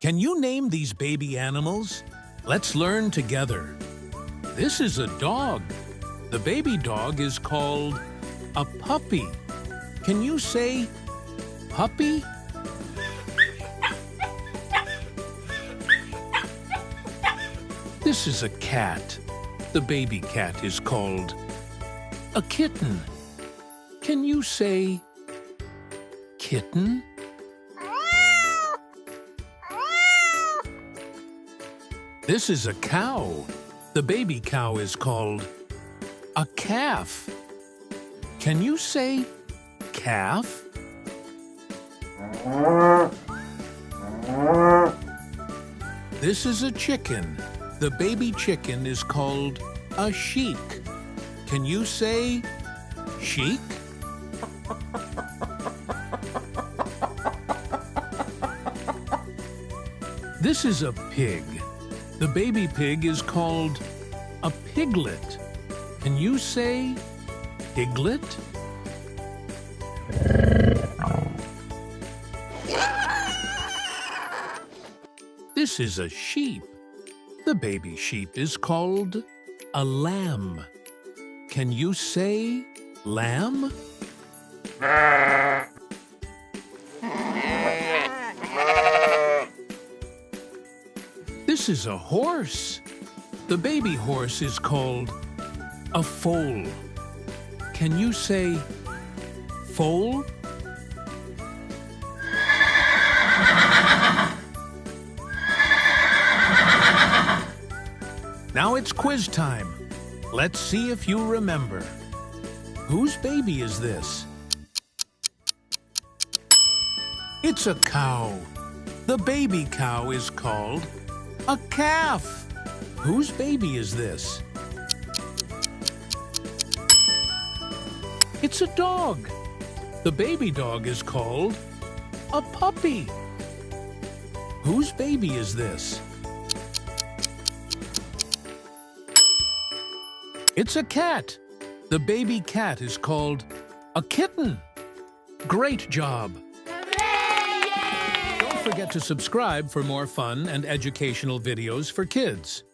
Can you name these baby animals? Let's learn together. This is a dog. The baby dog is called a puppy. Can you say puppy? This is a cat. The baby cat is called a kitten. Can you say kitten? This is a cow. The baby cow is called a calf. Can you say calf? This is a chicken. The baby chicken is called a sheik. Can you say sheik? This is a pig. The baby pig is called a piglet. Can you say piglet? This is a sheep. The baby sheep is called a lamb. Can you say lamb? This is a horse. The baby horse is called a foal. Can you say foal? Now it's quiz time. Let's see if you remember. Whose baby is this? It's a cow. The baby cow is called a calf. Whose baby is this? It's a dog. The baby dog is called a puppy. Whose baby is this? It's a cat. The baby cat is called a kitten. Great job! Don't forget to subscribe for more fun and educational videos for kids.